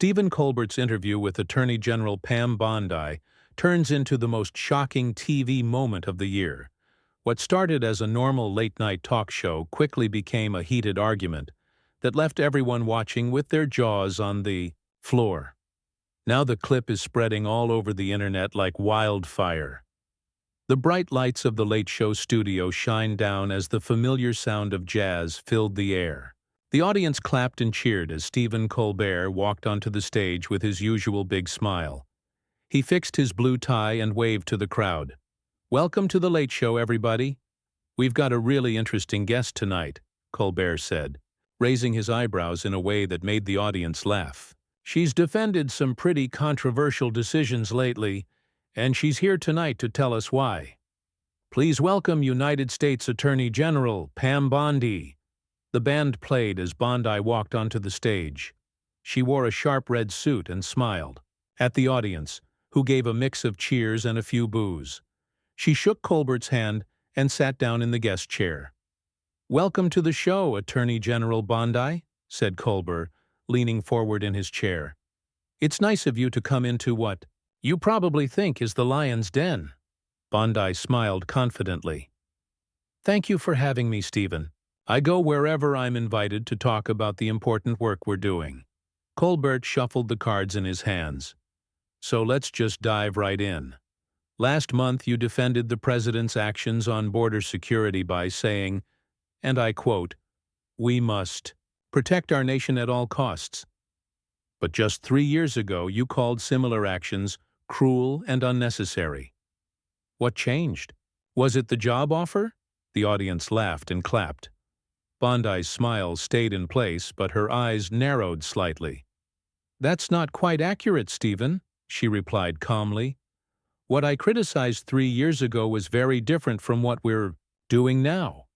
Stephen Colbert's interview with Attorney General Pam Bondi turns into the most shocking TV moment of the year. What started as a normal late-night talk show quickly became a heated argument that left everyone watching with their jaws on the floor. Now the clip is spreading all over the internet like wildfire. The bright lights of the Late Show studio shined down as the familiar sound of jazz filled the air. The audience clapped and cheered as Stephen Colbert walked onto the stage with his usual big smile. He fixed his blue tie and waved to the crowd. "Welcome to the Late Show, everybody. We've got a really interesting guest tonight," Colbert said, raising his eyebrows in a way that made the audience laugh. "She's defended some pretty controversial decisions lately, and she's here tonight to tell us why. Please welcome United States Attorney General Pam Bondi." The band played as Bondi walked onto the stage. She wore a sharp red suit and smiled at the audience, who gave a mix of cheers and a few boos. She shook Colbert's hand and sat down in the guest chair. "Welcome to the show, Attorney General Bondi," said Colbert, leaning forward in his chair. "It's nice of you to come into what you probably think is the lion's den." Bondi smiled confidently. "Thank you for having me, Stephen. I go wherever I'm invited to talk about the important work we're doing." Colbert shuffled the cards in his hands. "So let's just dive right in. Last month you defended the president's actions on border security by saying, and I quote, "We must protect our nation at all costs." But just 3 years ago you called similar actions cruel and unnecessary. What changed? Was it the job offer? The audience laughed and clapped. Bondi's smile stayed in place, but her eyes narrowed slightly. "That's not quite accurate, Stephen," she replied calmly. "What I criticized 3 years ago was very different from what we're doing now.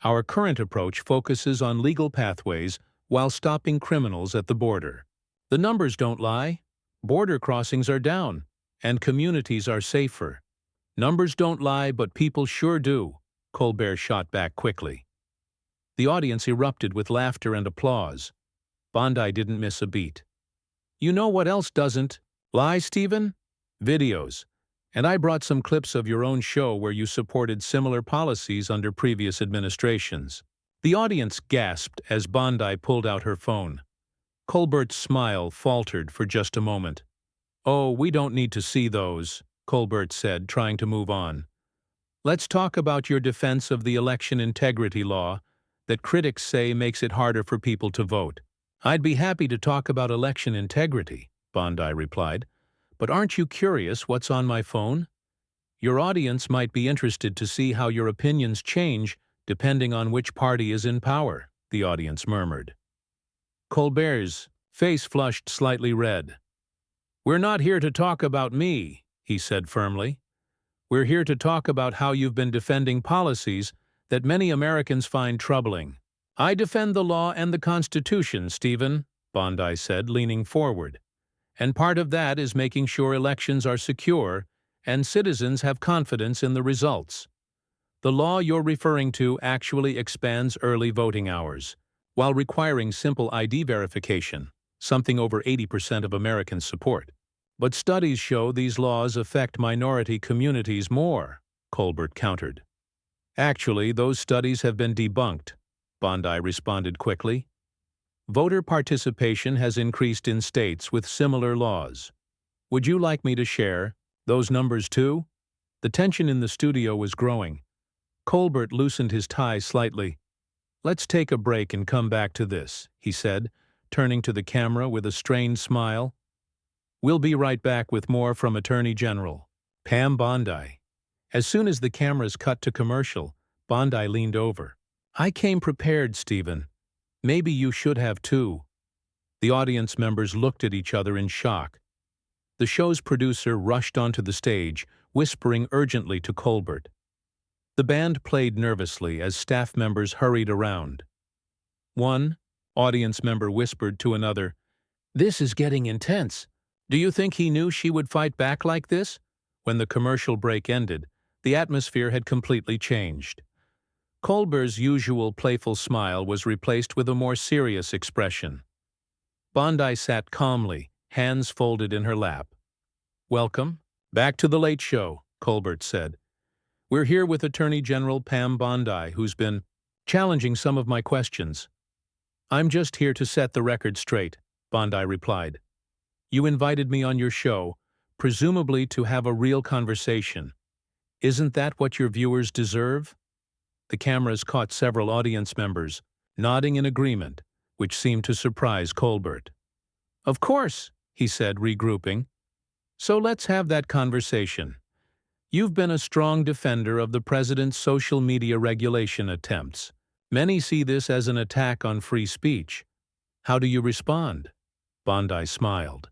Our current approach focuses on legal pathways while stopping criminals at the border. The numbers don't lie. Border crossings are down, and communities are safer." "Numbers don't lie, but people sure do," Colbert shot back quickly. The audience erupted with laughter and applause. Bondi didn't miss a beat. "You know what else doesn't lie, Stephen? Videos. And I brought some clips of your own show where you supported similar policies under previous administrations." The audience gasped as Bondi pulled out her phone. Colbert's smile faltered for just a moment. "Oh, we don't need to see those," Colbert said, trying to move on. "Let's talk about your defense of the election integrity law that critics say makes it harder for people to vote." "I'd be happy to talk about election integrity," Bondi replied. "But aren't you curious what's on my phone? Your audience might be interested to see how your opinions change depending on which party is in power," the audience murmured. Colbert's face flushed slightly red. "We're not here to talk about me," he said firmly. "We're here to talk about how you've been defending policies that many Americans find troubling." "I defend the law and the Constitution, Stephen," Bondi said, leaning forward. "And part of that is making sure elections are secure and citizens have confidence in the results. The law you're referring to actually expands early voting hours, while requiring simple ID verification, something over 80% of Americans support. But studies show these laws affect minority communities more," Colbert countered. "Actually, those studies have been debunked," Bondi responded quickly. "Voter participation has increased in states with similar laws. Would you like me to share those numbers too?" The tension in the studio was growing. Colbert loosened his tie slightly. "Let's take a break and come back to this," he said, turning to the camera with a strained smile. "We'll be right back with more from Attorney General Pam Bondi." As soon as the cameras cut to commercial, Bondi leaned over. "I came prepared, Stephen. Maybe you should have too." The audience members looked at each other in shock. The show's producer rushed onto the stage, whispering urgently to Colbert. The band played nervously as staff members hurried around. One audience member whispered to another, "This is getting intense. Do you think he knew she would fight back like this?" When the commercial break ended, the atmosphere had completely changed. Colbert's usual playful smile was replaced with a more serious expression. Bondi sat calmly, hands folded in her lap. "Welcome. Back to the Late Show," Colbert said. "We're here with Attorney General Pam Bondi, who's been challenging some of my questions." "I'm just here to set the record straight," Bondi replied. "You invited me on your show, presumably to have a real conversation. Isn't that what your viewers deserve?" The cameras caught several audience members nodding in agreement, which seemed to surprise Colbert. "Of course," he said, regrouping. "So let's have that conversation. You've been a strong defender of the president's social media regulation attempts. Many see this as an attack on free speech. How do you respond?" Bondi smiled.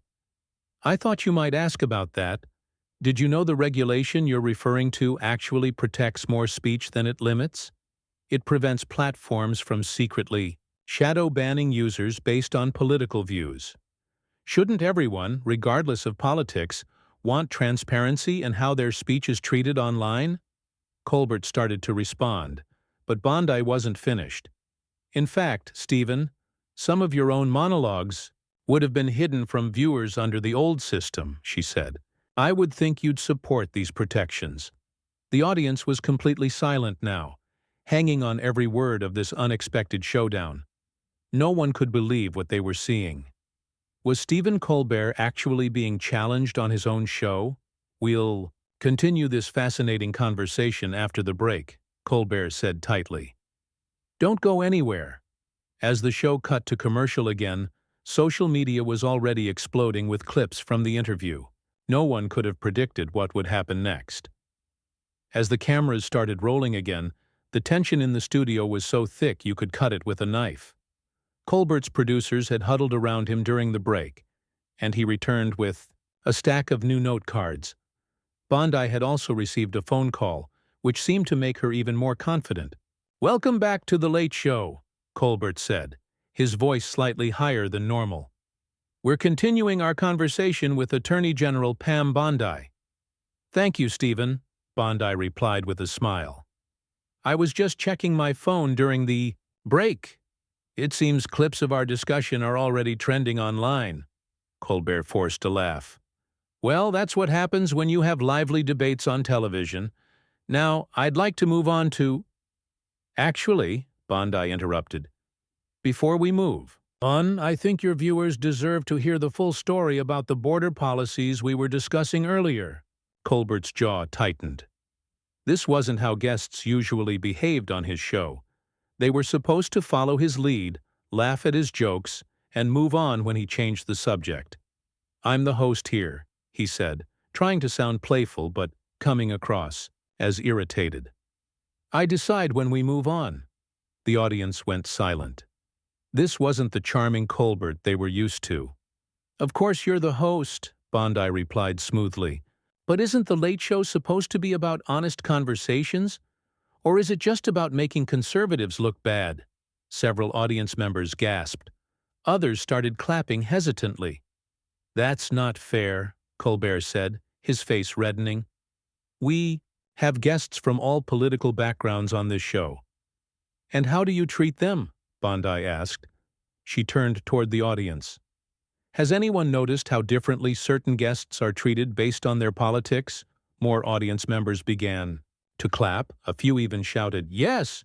"I thought you might ask about that. Did you know the regulation you're referring to actually protects more speech than it limits? It prevents platforms from secretly shadow banning users based on political views. Shouldn't everyone, regardless of politics, want transparency in how their speech is treated online?" Colbert started to respond, but Bondi wasn't finished. "In fact, Stephen, some of your own monologues would have been hidden from viewers under the old system," she said. "I would think you'd support these protections." The audience was completely silent now, hanging on every word of this unexpected showdown. No one could believe what they were seeing. Was Stephen Colbert actually being challenged on his own show? "We'll continue this fascinating conversation after the break," Colbert said tightly. "Don't go anywhere." As the show cut to commercial again, social media was already exploding with clips from the interview. No one could have predicted what would happen next. As the cameras started rolling again, the tension in the studio was so thick you could cut it with a knife. Colbert's producers had huddled around him during the break, and he returned with a stack of new note cards. Bondi had also received a phone call, which seemed to make her even more confident. "Welcome back to The Late Show," Colbert said, his voice slightly higher than normal. "We're continuing our conversation with Attorney General Pam Bondi." "Thank you, Stephen," Bondi replied with a smile. "I was just checking my phone during the break. It seems clips of our discussion are already trending online." Colbert forced a laugh. "Well, that's what happens when you have lively debates on television. Now, I'd like to move on to—" "Actually," Bondi interrupted, "before we move on, I think your viewers deserve to hear the full story about the border policies we were discussing earlier." Colbert's jaw tightened. This wasn't how guests usually behaved on his show. They were supposed to follow his lead, laugh at his jokes, and move on when he changed the subject. "I'm the host here," he said, trying to sound playful but coming across as irritated. "I decide when we move on." The audience went silent. This wasn't the charming Colbert they were used to. "Of course you're the host," Bondi replied smoothly. "But isn't The Late Show supposed to be about honest conversations? Or is it just about making conservatives look bad?" Several audience members gasped. Others started clapping hesitantly. "That's not fair," Colbert said, his face reddening. "We have guests from all political backgrounds on this show." "And how do you treat them?" Bondi asked. She turned toward the audience. "Has anyone noticed how differently certain guests are treated based on their politics?" More audience members began to clap. A few even shouted, "Yes!"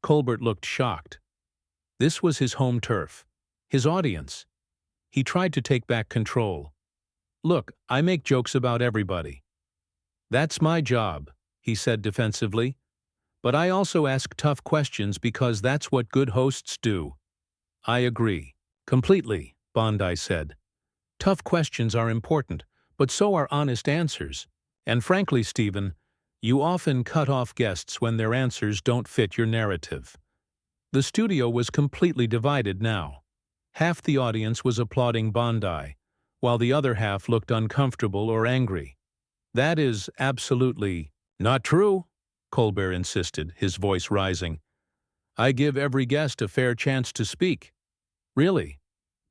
Colbert looked shocked. This was his home turf, his audience. He tried to take back control. "Look, I make jokes about everybody. That's my job," he said defensively. "But I also ask tough questions because that's what good hosts do." "I agree. Completely," Bondi said. "Tough questions are important, but so are honest answers. And frankly, Stephen, you often cut off guests when their answers don't fit your narrative." The studio was completely divided now. Half the audience was applauding Bondi, while the other half looked uncomfortable or angry. "That is absolutely not true," Colbert insisted, his voice rising. "I give every guest a fair chance to speak." "Really?"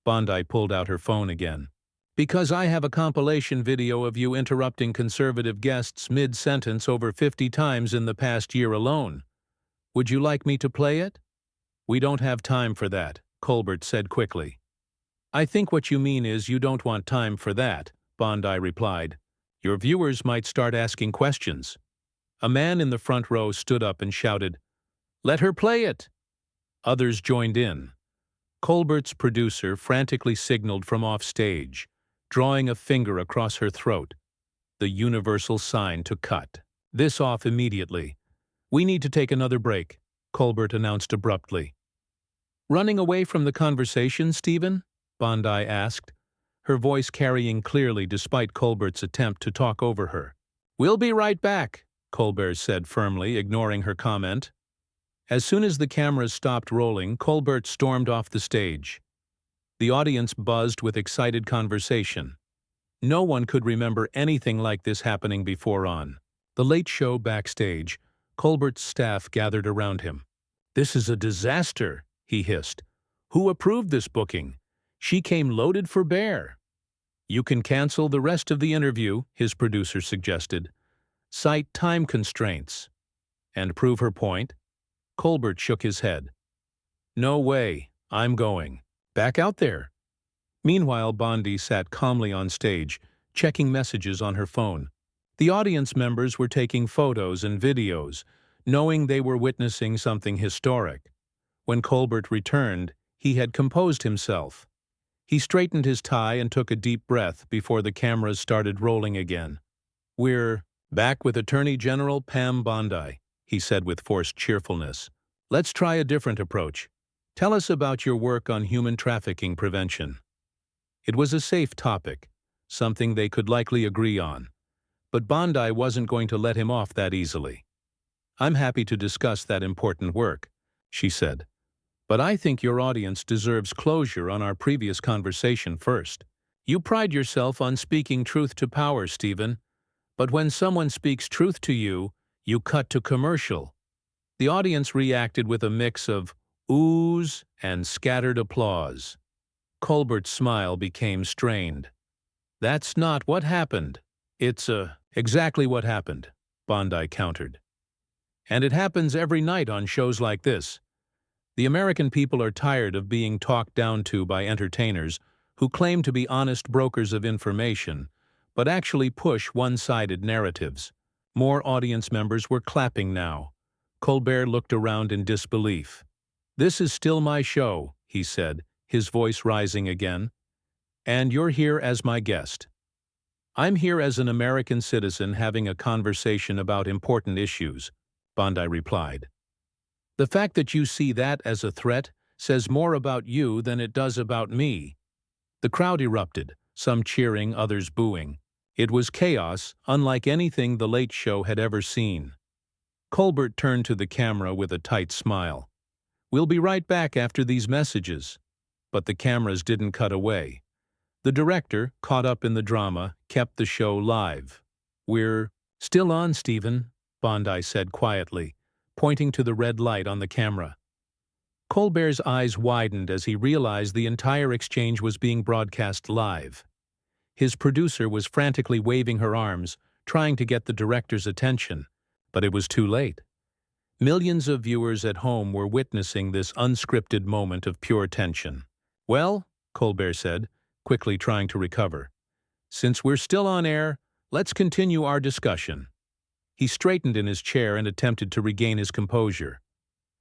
Bondi pulled out her phone again. "Because I have a compilation video of you interrupting conservative guests mid-sentence over 50 times in the past year alone. Would you like me to play it?" "We don't have time for that," Colbert said quickly. I think what you mean is you don't want time for that, Bondi replied. Your viewers might start asking questions. A man in the front row stood up and shouted, "Let her play it!" Others joined in. Colbert's producer frantically signaled from off stage, drawing a finger across her throat, the universal sign to cut. This off immediately. We need to take another break, Colbert announced abruptly. Running away from the conversation, Stephen? Bondi asked, her voice carrying clearly despite Colbert's attempt to talk over her. We'll be right back, Colbert said firmly, ignoring her comment. As soon as the cameras stopped rolling, Colbert stormed off the stage. The audience buzzed with excited conversation. No one could remember anything like this happening before on The Late Show backstage. Colbert's staff gathered around him. This is a disaster, he hissed. Who approved this booking? She came loaded for bear. You can cancel the rest of the interview, his producer suggested. Cite time constraints. And prove her point? Colbert shook his head. No way, I'm going. Back out there. Meanwhile, Bondi sat calmly on stage, checking messages on her phone. The audience members were taking photos and videos, knowing they were witnessing something historic. When Colbert returned, he had composed himself. He straightened his tie and took a deep breath before the cameras started rolling again. We're back with Attorney General Pam Bondi, he said with forced cheerfulness. Let's try a different approach. Tell us about your work on human trafficking prevention. It was a safe topic, something they could likely agree on. But Bondi wasn't going to let him off that easily. I'm happy to discuss that important work, she said. But I think your audience deserves closure on our previous conversation first. You pride yourself on speaking truth to power, Stephen. But when someone speaks truth to you, you cut to commercial. The audience reacted with a mix of oohs and scattered applause. Colbert's smile became strained. That's not what happened. It's exactly what happened, Bondi countered. And it happens every night on shows like this. The American people are tired of being talked down to by entertainers who claim to be honest brokers of information, but actually push one-sided narratives. More audience members were clapping now. Colbert looked around in disbelief. This is still my show, he said, his voice rising again. And you're here as my guest. I'm here as an American citizen having a conversation about important issues, Bondi replied. The fact that you see that as a threat says more about you than it does about me. The crowd erupted, some cheering, others booing. It was chaos, unlike anything The Late Show had ever seen. Colbert turned to the camera with a tight smile. We'll be right back after these messages. But the cameras didn't cut away. The director, caught up in the drama, kept the show live. We're still on, Stephen, Bondi said quietly, pointing to the red light on the camera. Colbert's eyes widened as he realized the entire exchange was being broadcast live. His producer was frantically waving her arms, trying to get the director's attention, but it was too late. Millions of viewers at home were witnessing this unscripted moment of pure tension. Well, Colbert said, quickly trying to recover. Since we're still on air, let's continue our discussion. He straightened in his chair and attempted to regain his composure.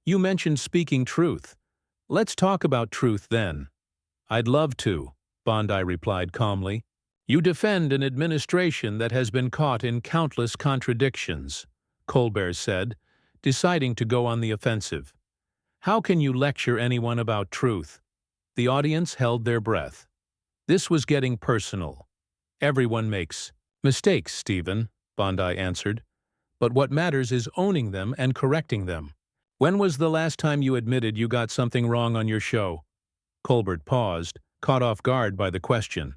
You mentioned speaking truth. Let's talk about truth then. I'd love to, Bondi replied calmly. You defend an administration that has been caught in countless contradictions, Colbert said, deciding to go on the offensive. How can you lecture anyone about truth? The audience held their breath. This was getting personal. Everyone makes mistakes, Stephen, Bondi answered. But what matters is owning them and correcting them. When was the last time you admitted you got something wrong on your show? Colbert paused, caught off guard by the question.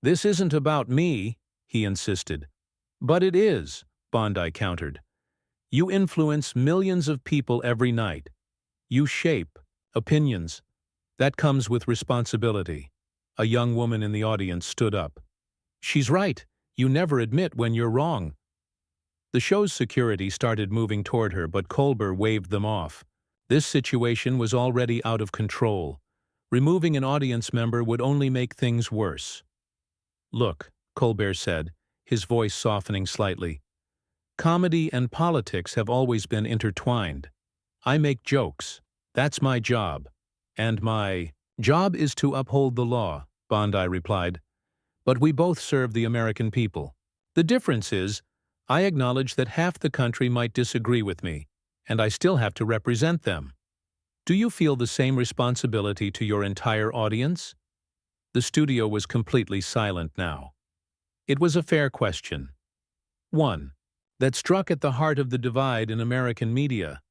This isn't about me, he insisted. But it is, Bondi countered. You influence millions of people every night. You shape opinions. That comes with responsibility. A young woman in the audience stood up. She's right. You never admit when you're wrong. The show's security started moving toward her, but Colbert waved them off. This situation was already out of control. Removing an audience member would only make things worse. Look, Colbert said, his voice softening slightly. Comedy and politics have always been intertwined. I make jokes. That's my job. And my job is to uphold the law, Bondi replied. But we both serve the American people. The difference is, I acknowledge that half the country might disagree with me, and I still have to represent them. Do you feel the same responsibility to your entire audience? The studio was completely silent now. It was a fair question. One that struck at the heart of the divide in American media.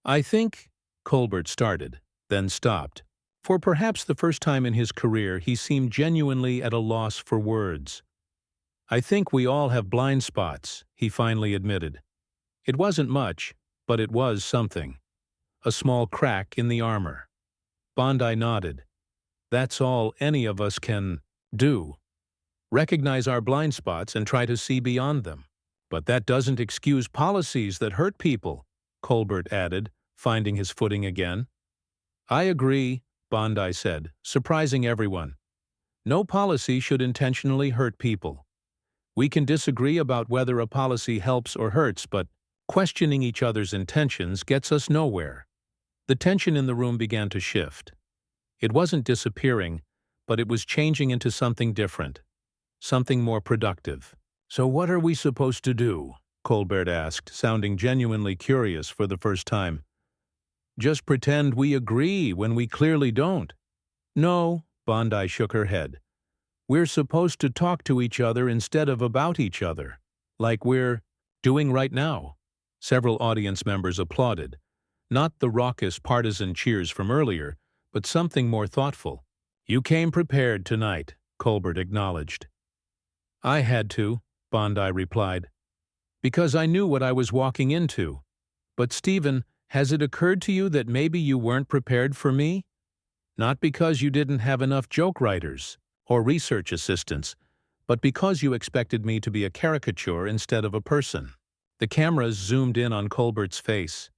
I think, Colbert started, then stopped. For perhaps the first time in his career, he seemed genuinely at a loss for words. I think we all have blind spots, he finally admitted. It wasn't much, but it was something. A small crack in the armor. Bondi nodded. That's all any of us can do. Recognize our blind spots and try to see beyond them. But that doesn't excuse policies that hurt people, Colbert added, finding his footing again. I agree, Bondi said, surprising everyone. No policy should intentionally hurt people. We can disagree about whether a policy helps or hurts, but questioning each other's intentions gets us nowhere. The tension in the room began to shift. It wasn't disappearing, but it was changing into something different, something more productive. So what are we supposed to do? Colbert asked, sounding genuinely curious for the first time. Just pretend we agree when we clearly don't. No, Bondi shook her head. We're supposed to talk to each other instead of about each other, like we're doing right now. Several audience members applauded. Not the raucous partisan cheers from earlier, but something more thoughtful. You came prepared tonight, Colbert acknowledged. I had to, Bondi replied, because I knew what I was walking into. But Stephen, has it occurred to you that maybe you weren't prepared for me? Not because you didn't have enough joke writers or research assistants, but because you expected me to be a caricature instead of a person. The cameras zoomed in on Colbert's face.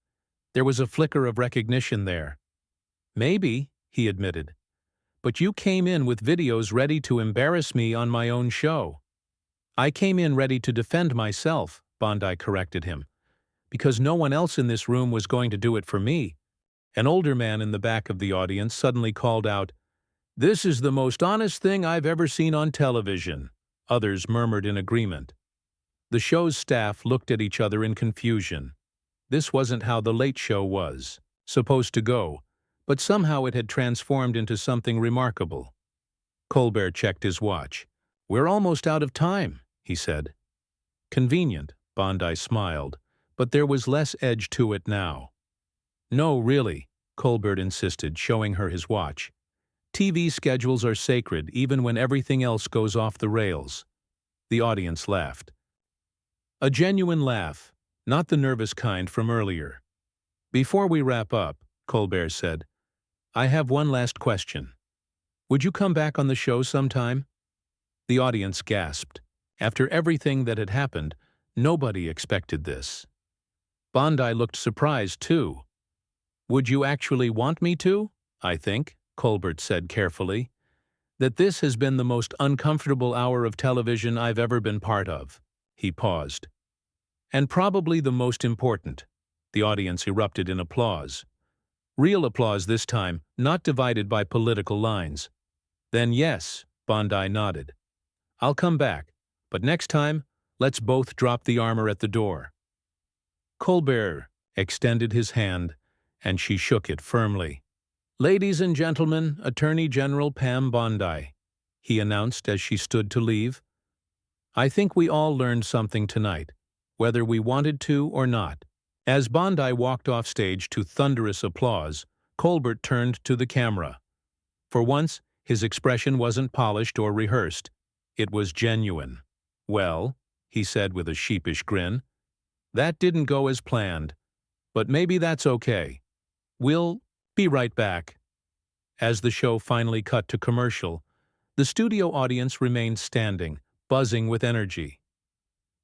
There was a flicker of recognition there. Maybe, he admitted. But you came in with videos ready to embarrass me on my own show. I came in ready to defend myself, Bondi corrected him, because no one else in this room was going to do it for me. An older man in the back of the audience suddenly called out, "This is the most honest thing I've ever seen on television." Others murmured in agreement. The show's staff looked at each other in confusion. This wasn't how The Late Show was supposed to go, but somehow it had transformed into something remarkable. Colbert checked his watch. "We're almost out of time," he said. Convenient, Bondi smiled, but there was less edge to it now. "No, really," Colbert insisted, showing her his watch. "TV schedules are sacred even when everything else goes off the rails." The audience laughed. A genuine laugh, not the nervous kind from earlier. "Before we wrap up," Colbert said, "I have one last question. Would you come back on the show sometime?" The audience gasped. After everything that had happened, nobody expected this. Bondi looked surprised, too. "Would you actually want me to?" "I think," Colbert said carefully, "that this has been the most uncomfortable hour of television I've ever been part of." He paused. "And probably the most important." The audience erupted in applause. Real applause this time, not divided by political lines. "Then yes," Bondi nodded. "I'll come back, but next time, let's both drop the armor at the door." Colbert extended his hand, and she shook it firmly. "Ladies and gentlemen, Attorney General Pam Bondi," he announced as she stood to leave. "I think we all learned something tonight, whether we wanted to or not." As Bondi walked off stage to thunderous applause, Colbert turned to the camera. For once, his expression wasn't polished or rehearsed. It was genuine. "Well," he said with a sheepish grin, "that didn't go as planned, but maybe that's okay. We'll be right back." As the show finally cut to commercial, the studio audience remained standing, buzzing with energy.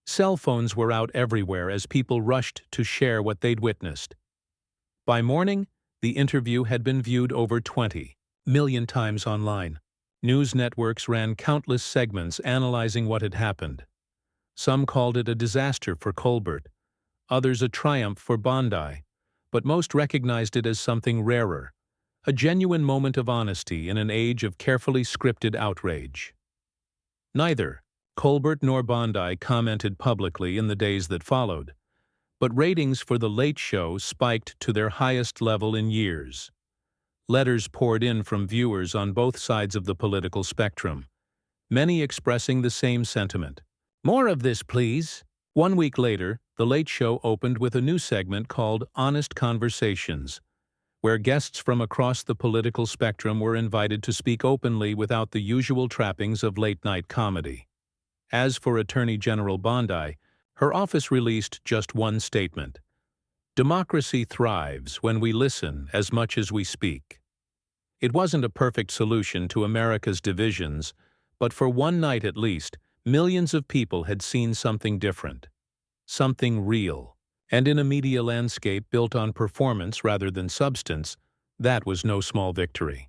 Cell phones were out everywhere as people rushed to share what they'd witnessed. By morning, the interview had been viewed over 20 million times online. News networks ran countless segments analyzing what had happened. Some called it a disaster for Colbert, others a triumph for Bondi, but most recognized it as something rarer, a genuine moment of honesty in an age of carefully scripted outrage. Neither Colbert nor Bondi commented publicly in the days that followed, but ratings for The Late Show spiked to their highest level in years. Letters poured in from viewers on both sides of the political spectrum, many expressing the same sentiment. "More of this, please." 1 week later, The Late Show opened with a new segment called Honest Conversations, where guests from across the political spectrum were invited to speak openly without the usual trappings of late-night comedy. As for Attorney General Bondi, her office released just one statement: "Democracy thrives when we listen as much as we speak." It wasn't a perfect solution to America's divisions, but for one night at least, millions of people had seen something different, something real. And in a media landscape built on performance rather than substance, that was no small victory.